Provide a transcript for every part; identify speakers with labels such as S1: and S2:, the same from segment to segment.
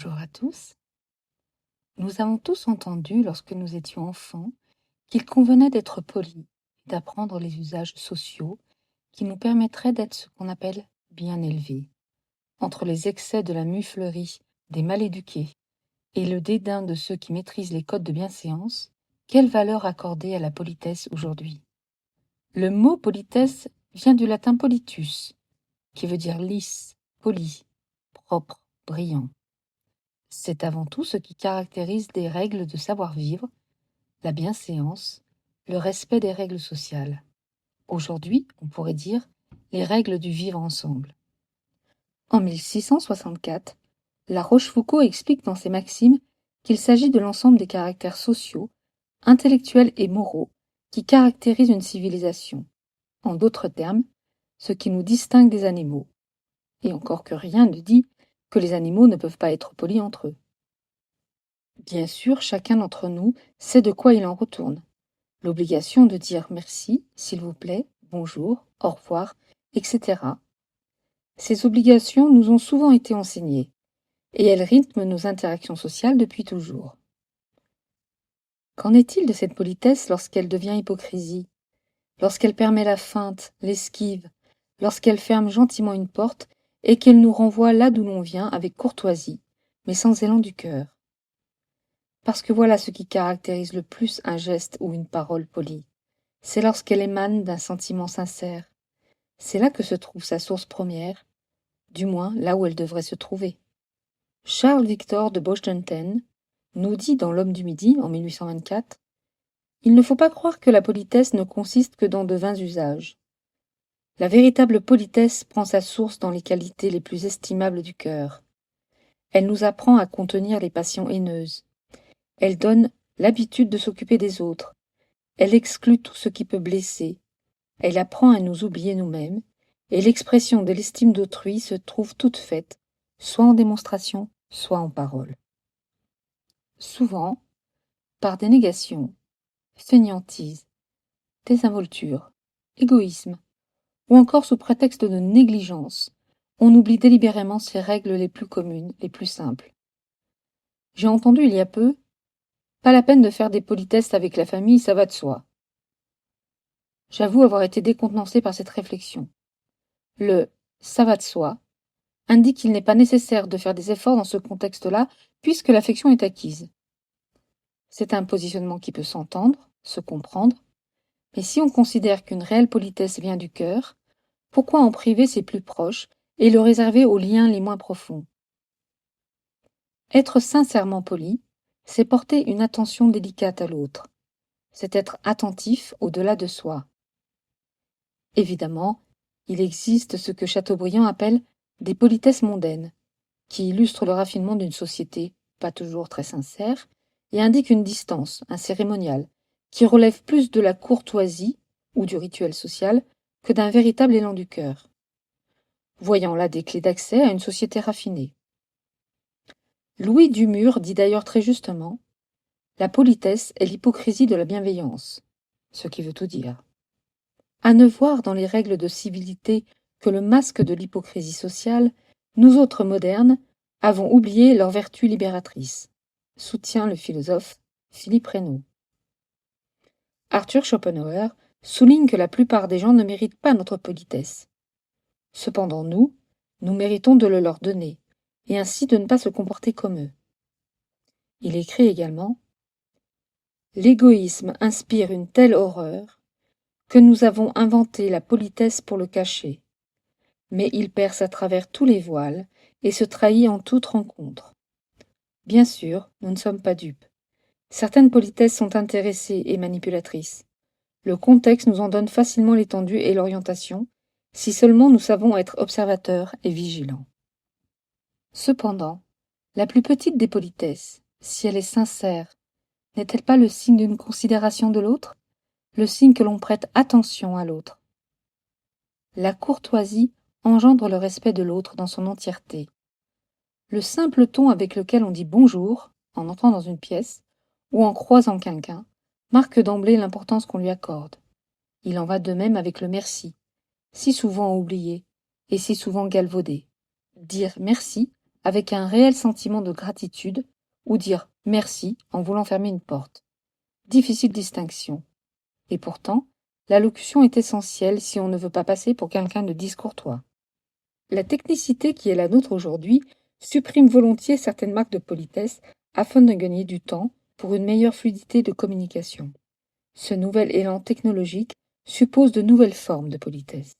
S1: Bonjour à tous. Nous avons tous entendu, lorsque nous étions enfants, qu'il convenait d'être poli, d'apprendre les usages sociaux qui nous permettraient d'être ce qu'on appelle bien élevés. Entre les excès de la muflerie des mal éduqués et le dédain de ceux qui maîtrisent les codes de bienséance, quelle valeur accorder à la politesse aujourd'hui? Le mot politesse vient du latin politus, qui veut dire lisse, poli, propre, brillant. C'est avant tout ce qui caractérise des règles de savoir-vivre, la bienséance, le respect des règles sociales. Aujourd'hui, on pourrait dire les règles du vivre ensemble. En 1664, La Rochefoucauld explique dans ses maximes qu'il s'agit de l'ensemble des caractères sociaux, intellectuels et moraux qui caractérisent une civilisation. En d'autres termes, ce qui nous distingue des animaux. Et encore que rien ne dit que les animaux ne peuvent pas être polis entre eux. Bien sûr, chacun d'entre nous sait de quoi il en retourne. L'obligation de dire merci, s'il vous plaît, bonjour, au revoir, etc. Ces obligations nous ont souvent été enseignées, et elles rythment nos interactions sociales depuis toujours. Qu'en est-il de cette politesse lorsqu'elle devient hypocrisie, lorsqu'elle permet la feinte, l'esquive, lorsqu'elle ferme gentiment une porte et qu'elle nous renvoie là d'où l'on vient avec courtoisie, mais sans élan du cœur? Parce que voilà ce qui caractérise le plus un geste ou une parole polie. C'est lorsqu'elle émane d'un sentiment sincère. C'est là que se trouve sa source première, du moins là où elle devrait se trouver. Charles Victor de Boschdenten nous dit dans L'Homme du Midi, en 1824, « Il ne faut pas croire que la politesse ne consiste que dans de vains usages. La véritable politesse prend sa source dans les qualités les plus estimables du cœur. Elle nous apprend à contenir les passions haineuses. Elle donne l'habitude de s'occuper des autres. Elle exclut tout ce qui peut blesser. Elle apprend à nous oublier nous-mêmes, et l'expression de l'estime d'autrui se trouve toute faite, soit en démonstration, soit en parole. Souvent, par dénégation, fainéantise, désinvolture, égoïsme, ou encore sous prétexte de négligence, on oublie délibérément ces règles les plus communes, les plus simples. J'ai entendu il y a peu « Pas la peine de faire des politesses avec la famille, ça va de soi ». J'avoue avoir été décontenancée par cette réflexion. Le « ça va de soi » indique qu'il n'est pas nécessaire de faire des efforts dans ce contexte-là, puisque l'affection est acquise. C'est un positionnement qui peut s'entendre, se comprendre, mais si on considère qu'une réelle politesse vient du cœur, pourquoi en priver ses plus proches et le réserver aux liens les moins profonds? Être sincèrement poli, c'est porter une attention délicate à l'autre. C'est être attentif au-delà de soi. Évidemment, il existe ce que Chateaubriand appelle des politesses mondaines, qui illustrent le raffinement d'une société, pas toujours très sincère, et indiquent une distance, un cérémonial, qui relève plus de la courtoisie ou du rituel social que d'un véritable élan du cœur. Voyant là des clés d'accès à une société raffinée. Louis Dumur dit d'ailleurs très justement « La politesse est l'hypocrisie de la bienveillance », ce qui veut tout dire. À ne voir dans les règles de civilité que le masque de l'hypocrisie sociale, nous autres modernes avons oublié leur vertu libératrice, soutient le philosophe Philippe Reynaud. Arthur Schopenhauer souligne que la plupart des gens ne méritent pas notre politesse. Cependant nous méritons de le leur donner, et ainsi de ne pas se comporter comme eux. Il écrit également « L'égoïsme inspire une telle horreur que nous avons inventé la politesse pour le cacher. Mais il perce à travers tous les voiles et se trahit en toute rencontre. Bien sûr, nous ne sommes pas dupes. Certaines politesses sont intéressées et manipulatrices. Le contexte nous en donne facilement l'étendue et l'orientation, si seulement nous savons être observateurs et vigilants. Cependant, la plus petite des politesses, si elle est sincère, n'est-elle pas le signe d'une considération de l'autre, le signe que l'on prête attention à l'autre? La courtoisie engendre le respect de l'autre dans son entièreté. Le simple ton avec lequel on dit bonjour, en entrant dans une pièce, ou en croisant quelqu'un, marque d'emblée l'importance qu'on lui accorde. Il en va de même avec le merci, si souvent oublié et si souvent galvaudé. Dire merci avec un réel sentiment de gratitude ou dire merci en voulant fermer une porte. Difficile distinction. Et pourtant, l'allocution est essentielle si on ne veut pas passer pour quelqu'un de discourtois. La technicité qui est la nôtre aujourd'hui supprime volontiers certaines marques de politesse afin de gagner du temps pour une meilleure fluidité de communication. Ce nouvel élan technologique suppose de nouvelles formes de politesse.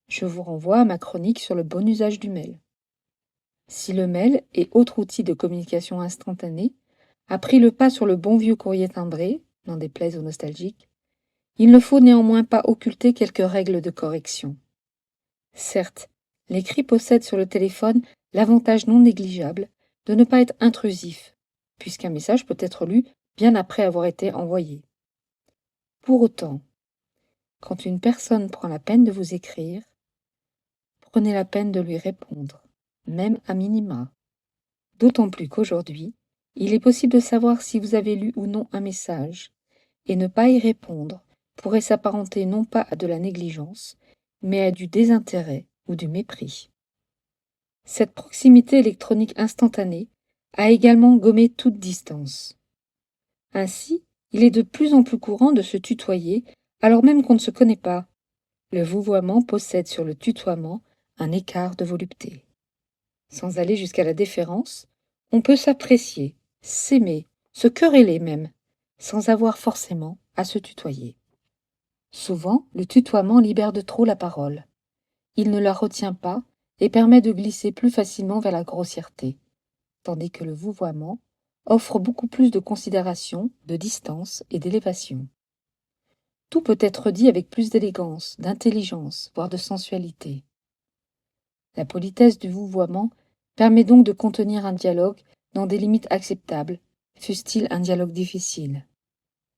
S1: Je vous renvoie à ma chronique sur le bon usage du mail. Si le mail et autres outils de communication instantanée a pris le pas sur le bon vieux courrier timbré, n'en déplaise aux nostalgiques, il ne faut néanmoins pas occulter quelques règles de correction. Certes, l'écrit possède sur le téléphone l'avantage non négligeable de ne pas être intrusif, puisqu'un message peut être lu bien après avoir été envoyé. Pour autant, quand une personne prend la peine de vous écrire, prenez la peine de lui répondre, même à minima. D'autant plus qu'aujourd'hui, il est possible de savoir si vous avez lu ou non un message, et ne pas y répondre pourrait s'apparenter non pas à de la négligence, mais à du désintérêt ou du mépris. Cette proximité électronique instantanée a également gommé toute distance. Ainsi, il est de plus en plus courant de se tutoyer alors même qu'on ne se connaît pas. Le vouvoiement possède sur le tutoiement un écart de volupté. Sans aller jusqu'à la déférence, on peut s'apprécier, s'aimer, se quereller même, sans avoir forcément à se tutoyer. Souvent, le tutoiement libère de trop la parole. Il ne la retient pas et permet de glisser plus facilement vers la grossièreté, tandis que le vouvoiement offre beaucoup plus de considération, de distance et d'élévation. Tout peut être dit avec plus d'élégance, d'intelligence, voire de sensualité. La politesse du vouvoiement permet donc de contenir un dialogue dans des limites acceptables, fût-ce-t-il un dialogue difficile.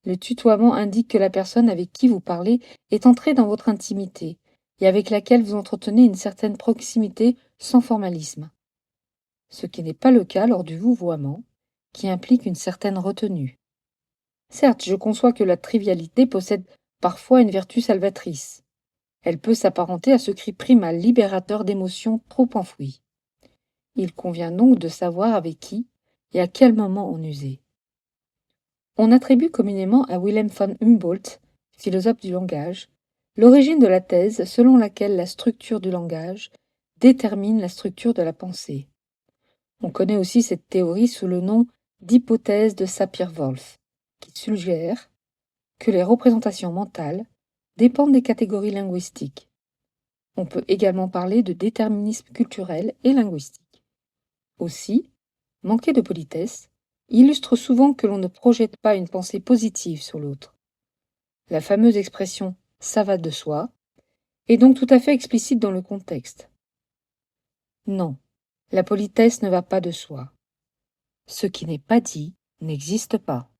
S1: Le tutoiement indique que la personne avec qui vous parlez est entrée dans votre intimité et avec laquelle vous entretenez une certaine proximité sans formalisme. Ce qui n'est pas le cas lors du vouvoiement, qui implique une certaine retenue. Certes, je conçois que la trivialité possède parfois une vertu salvatrice. Elle peut s'apparenter à ce cri primal libérateur d'émotions trop enfouies. Il convient donc de savoir avec qui et à quel moment en user. On attribue communément à Wilhelm von Humboldt, philosophe du langage, l'origine de la thèse selon laquelle la structure du langage détermine la structure de la pensée. On connaît aussi cette théorie sous le nom d'hypothèse de Sapir-Whorf, qui suggère que les représentations mentales dépendent des catégories linguistiques. On peut également parler de déterminisme culturel et linguistique. Aussi, manquer de politesse illustre souvent que l'on ne projette pas une pensée positive sur l'autre. La fameuse expression « ça va de soi » est donc tout à fait explicite dans le contexte. Non, la politesse ne va pas de soi. Ce qui n'est pas dit n'existe pas.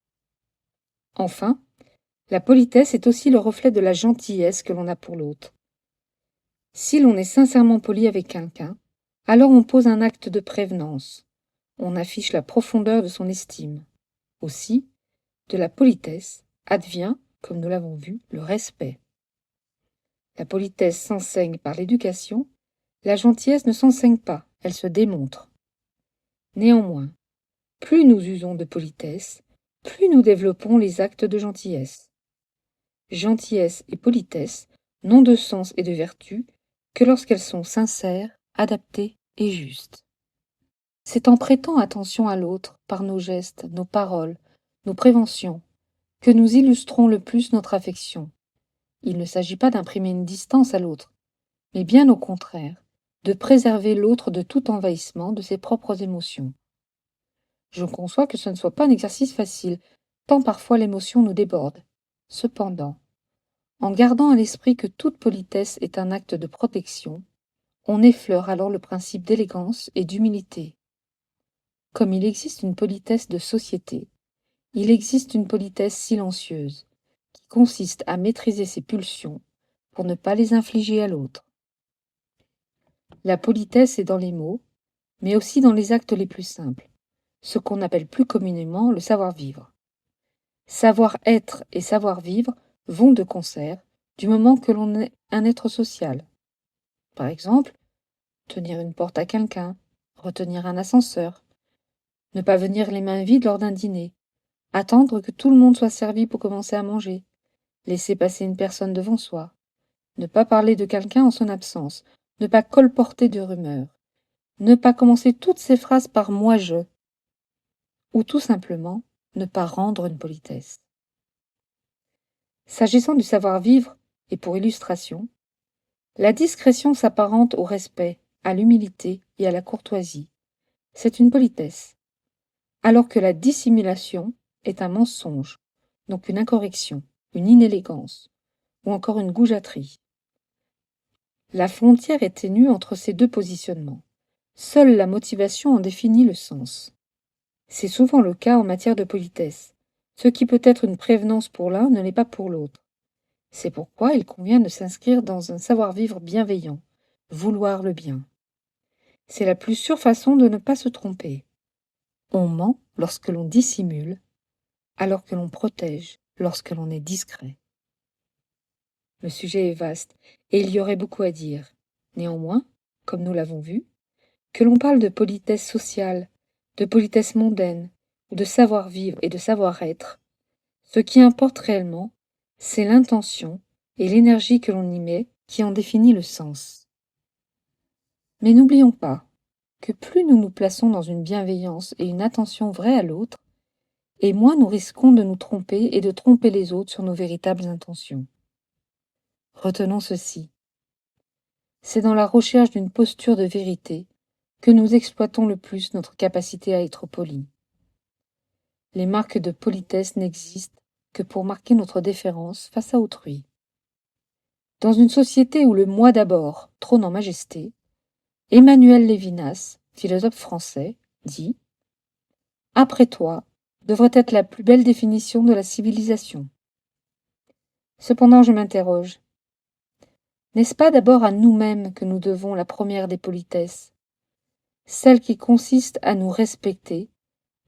S1: Enfin, la politesse est aussi le reflet de la gentillesse que l'on a pour l'autre. Si l'on est sincèrement poli avec quelqu'un, alors on pose un acte de prévenance. On affiche la profondeur de son estime. Aussi, de la politesse advient, comme nous l'avons vu, le respect. La politesse s'enseigne par l'éducation, la gentillesse ne s'enseigne pas, elle se démontre. Néanmoins, plus nous usons de politesse, plus nous développons les actes de gentillesse. Gentillesse et politesse n'ont de sens et de vertu que lorsqu'elles sont sincères, adaptées et justes. C'est en prêtant attention à l'autre par nos gestes, nos paroles, nos préventions, que nous illustrons le plus notre affection. Il ne s'agit pas d'imprimer une distance à l'autre, mais bien au contraire, de préserver l'autre de tout envahissement de ses propres émotions. Je conçois que ce ne soit pas un exercice facile, tant parfois l'émotion nous déborde. Cependant, en gardant à l'esprit que toute politesse est un acte de protection, on effleure alors le principe d'élégance et d'humilité. Comme il existe une politesse de société, il existe une politesse silencieuse, qui consiste à maîtriser ses pulsions pour ne pas les infliger à l'autre. La politesse est dans les mots, mais aussi dans les actes les plus simples, ce qu'on appelle plus communément le savoir-vivre. Savoir-être et savoir-vivre vont de concert du moment que l'on est un être social. Par exemple, tenir une porte à quelqu'un, retenir un ascenseur, ne pas venir les mains vides lors d'un dîner, attendre que tout le monde soit servi pour commencer à manger, laisser passer une personne devant soi, ne pas parler de quelqu'un en son absence, ne pas colporter de rumeurs, ne pas commencer toutes ces phrases par moi-je, ou tout simplement ne pas rendre une politesse. S'agissant du savoir-vivre, et pour illustration, la discrétion s'apparente au respect, à l'humilité et à la courtoisie. C'est une politesse. Alors que la dissimulation est un mensonge, donc une incorrection, une inélégance, ou encore une goujaterie. La frontière est ténue entre ces deux positionnements. Seule la motivation en définit le sens. C'est souvent le cas en matière de politesse. Ce qui peut être une prévenance pour l'un ne l'est pas pour l'autre. C'est pourquoi il convient de s'inscrire dans un savoir-vivre bienveillant, vouloir le bien. C'est la plus sûre façon de ne pas se tromper. On ment lorsque l'on dissimule, alors que l'on protège lorsque l'on est discret. Le sujet est vaste, et il y aurait beaucoup à dire. Néanmoins, comme nous l'avons vu, que l'on parle de politesse sociale, de politesse mondaine, ou de savoir-vivre et de savoir-être, ce qui importe réellement, c'est l'intention et l'énergie que l'on y met qui en définit le sens. Mais n'oublions pas que plus nous nous plaçons dans une bienveillance et une attention vraie à l'autre, et moins nous risquons de nous tromper et de tromper les autres sur nos véritables intentions. Retenons ceci. C'est dans la recherche d'une posture de vérité que nous exploitons le plus notre capacité à être polis. Les marques de politesse n'existent que pour marquer notre déférence face à autrui. Dans une société où le moi d'abord trône en majesté, Emmanuel Lévinas, philosophe français, dit « Après toi devrait être la plus belle définition de la civilisation. » Cependant, je m'interroge. N'est-ce pas d'abord à nous-mêmes que nous devons la première des politesses, celle qui consiste à nous respecter,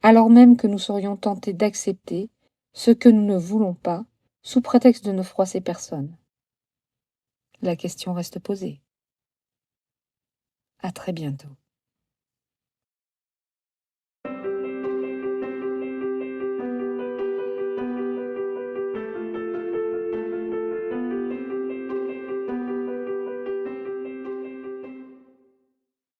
S1: alors même que nous serions tentés d'accepter ce que nous ne voulons pas, sous prétexte de ne froisser personne? La question reste posée. À très bientôt.